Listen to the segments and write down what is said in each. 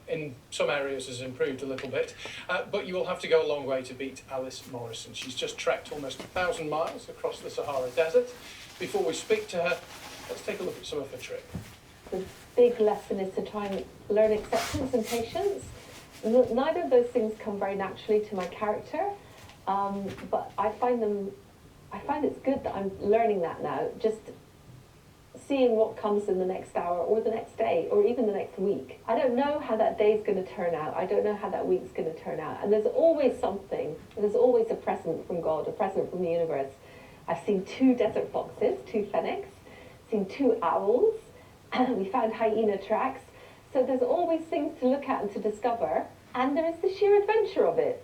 in some areas has improved a little bit, but you will have to go a long way to beat Alice Morrison. She's just trekked almost 1,000 miles across the Sahara Desert. Before we speak to her, let's take a look at some of her trip. The big lesson is to try and learn acceptance and patience. Neither of those things come very naturally to my character, but I find it's good that I'm learning that now, just seeing what comes in the next hour or the next day or even the next week. I don't know how that day's going to turn out. I don't know how that week's going to turn out. And there's always something. There's always a present from God, a present from the universe. I've seen 2 desert foxes, 2 fennecs, seen 2 owls, and we found hyena tracks. So there's always things to look at and to discover, and there is the sheer adventure of it.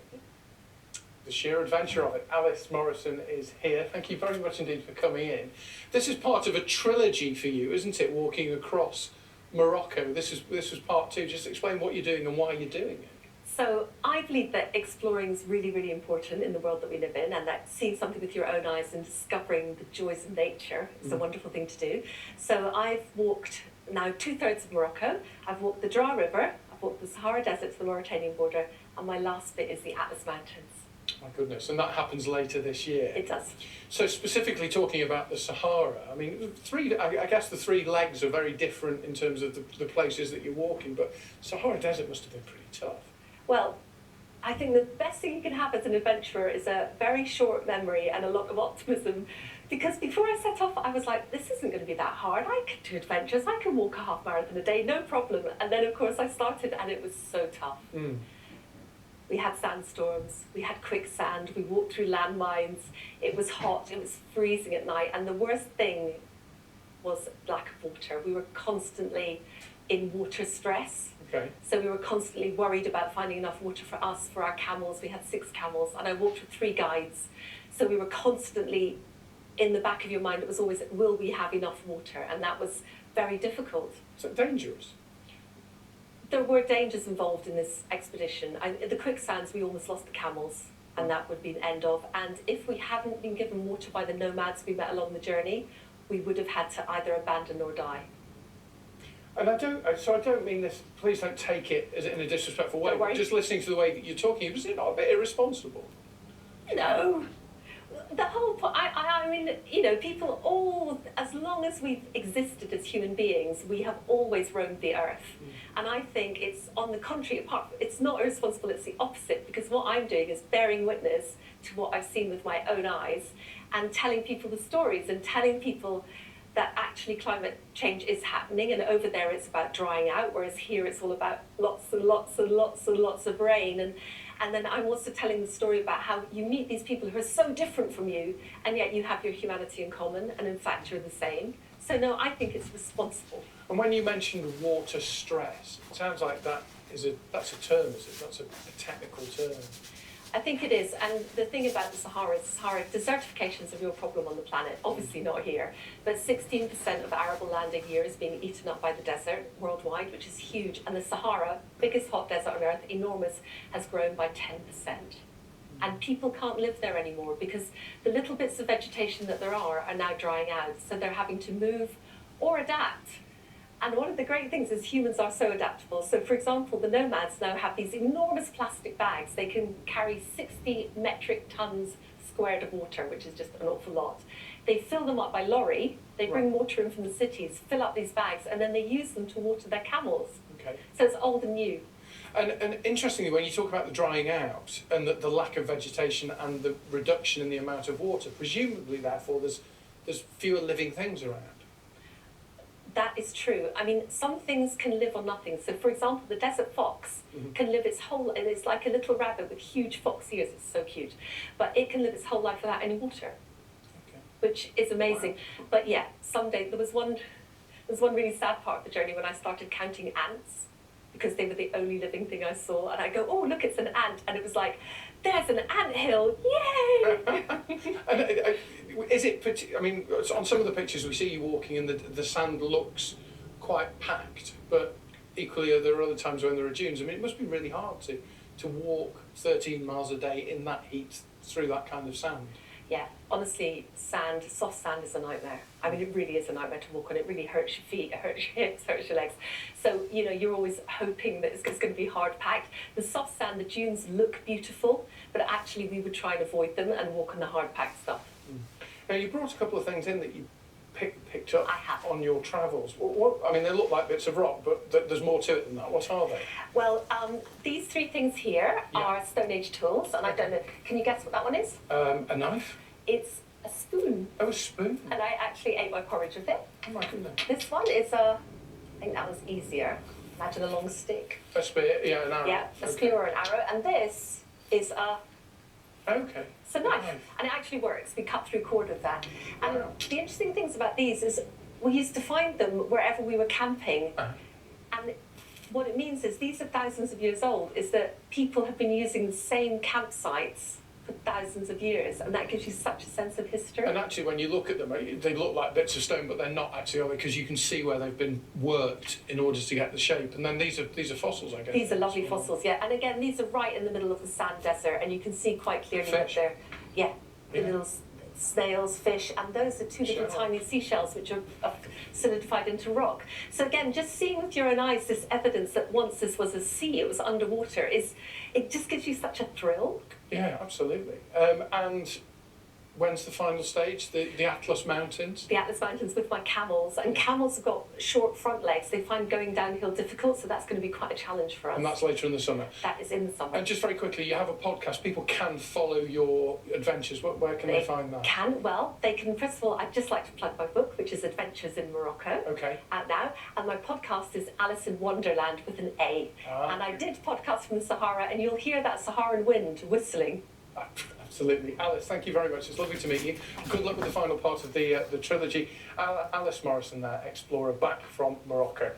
The sheer adventure of it. Alice Morrison is here. Thank you very much indeed for coming in. This is part of a trilogy for you, isn't it, walking across Morocco? This was part 2. Just explain what you're doing and why you're doing it. So I believe that exploring is really, really important in the world that we live in, and that seeing something with your own eyes and discovering the joys of nature is a wonderful thing to do. So I've walked now 2/3 of Morocco. I've walked the Dra River, I've walked the Sahara Desert to the Mauritanian border, and my last bit is the Atlas Mountains. My goodness, and that happens later this year. It does. So specifically talking about the Sahara, I mean, I guess the 3 legs are very different in terms of the places that you're walking, but Sahara Desert must have been pretty tough. Well, I think the best thing you can have as an adventurer is a very short memory and a lot of optimism. Because before I set off, I was like, this isn't going to be that hard. I can do adventures. I can walk a half marathon a day, no problem. And then, of course, I started and it was so tough. We had sandstorms, we had quicksand, we walked through landmines. It was hot, it was freezing at night. And the worst thing was lack of water. We were constantly in water stress. Okay. So we were constantly worried about finding enough water for us, for our camels. We had 6 camels, and I walked with 3 guides. So we were constantly, in the back of your mind, it was always, will we have enough water? And that was very difficult. So dangerous. There were dangers involved in this expedition. The quicksands, we almost lost the camels, and that would be the end of. And if we hadn't been given water by the nomads we met along the journey, we would have had to either abandon or die. And I don't mean this, please don't take it as in a disrespectful way, but just listening to the way that you're talking, was it not a bit irresponsible? No. The whole point, I mean, you know, people all, as long as we've existed as human beings, we have always roamed the earth. And I think it's, on the contrary, it's not irresponsible, it's the opposite, because what I'm doing is bearing witness to what I've seen with my own eyes and telling people the stories and telling people that actually climate change is happening, and over there it's about drying out, whereas here it's all about lots and lots and lots and lots of rain. And then I'm also telling the story about how you meet these people who are so different from you, and yet you have your humanity in common, and in fact you're the same. So no, I think it's responsible. And when you mentioned water stress, it sounds like that's a term, is it? That's a technical term. I think it is, and the thing about the Sahara is desertification is a real problem on the planet, obviously not here, but 16% of arable land a year is being eaten up by the desert worldwide, which is huge, and the Sahara, biggest hot desert on earth, enormous, has grown by 10%. And people can't live there anymore because the little bits of vegetation that there are now drying out, so they're having to move or adapt. And one of the great things is humans are so adaptable. So for example, the nomads now have these enormous plastic bags. They can carry 60 metric tons squared of water, which is just an awful lot. They fill them up by lorry. They bring water in from the cities, fill up these bags, and then they use them to water their camels. Okay. So it's old and new. And interestingly, when you talk about the drying out and the lack of vegetation and the reduction in the amount of water, presumably, therefore, there's fewer living things around. That is true. I mean, some things can live on nothing. So, for example, the desert fox can live its whole, and it's like a little rabbit with huge fox ears. It's so cute. But it can live its whole life without any water, which is amazing. Wow. But yeah, someday there was one really sad part of the journey when I started counting ants, because they were the only living thing I saw. And I go, oh, look, it's an ant. And it was like, there's an anthill, yay! And is it, I mean, on some of the pictures we see you walking and the sand looks quite packed, but equally there are other times when there are dunes. I mean, it must be really hard to walk 13 miles a day in that heat through that kind of sand. Yeah, honestly, soft sand is a nightmare. I mean, it really is a nightmare to walk on. It really hurts your feet, it hurts your hips, hurts your legs. So, you know, you're always hoping that it's going to be hard packed. The soft sand, the dunes look beautiful, but actually we would try and avoid them and walk on the hard packed stuff. Now, you brought a couple of things in that you picked up I have. on your travels. I mean, they look like bits of rock, but there's more to it than that. What are they? Well, these three things here Yeah. are Stone Age tools, and I don't know, can you guess what that one is? A knife? It's a spoon, Oh, a spoon? and I actually ate my porridge with it. Oh my goodness. This one is I think that was easier. Imagine a long stick. A spear, yeah, an arrow. Yeah, a Okay. spear or an arrow, and this is Okay. it's a knife, and it actually works. We cut through cord with that. And Wow. the interesting things about these is we used to find them wherever we were camping, Uh-huh. and what it means is these are thousands of years old, is that people have been using the same campsites for thousands of years, and that gives you such a sense of history. And actually, when you look at them, they look like bits of stone, but they're not actually, are they? Because you can see where they've been worked in order to get the shape. And then these are fossils, I guess. These are lovely fossils, yeah. And again, these are right in the middle of the sand desert, and you can see quite clearly that Fish. they're, the Yeah. little snails, fish, and those are two little Shells. tiny seashells which are solidified into rock. So again, just seeing with your own eyes this evidence that once this was a sea, it was underwater, it just gives you such a thrill. Yeah, absolutely. And when's the final stage? The Atlas Mountains? The Atlas Mountains with my camels, and camels have got short front legs. They find going downhill difficult, so that's going to be quite a challenge for us. And that's later in the summer. That is in the summer. And just very quickly, you have a podcast. People can follow your adventures. Where can they find that? They can, first of all, I'd just like to plug my book, which is Adventures in Morocco, Okay. out now. And my podcast is Alice in Wonderland with an A. Ah. And I did podcast from the Sahara, and you'll hear that Saharan wind whistling. Absolutely. Alice, thank you very much. It's lovely to meet you. Good luck with the final part of the trilogy. Alice Morrison there, explorer back from Morocco.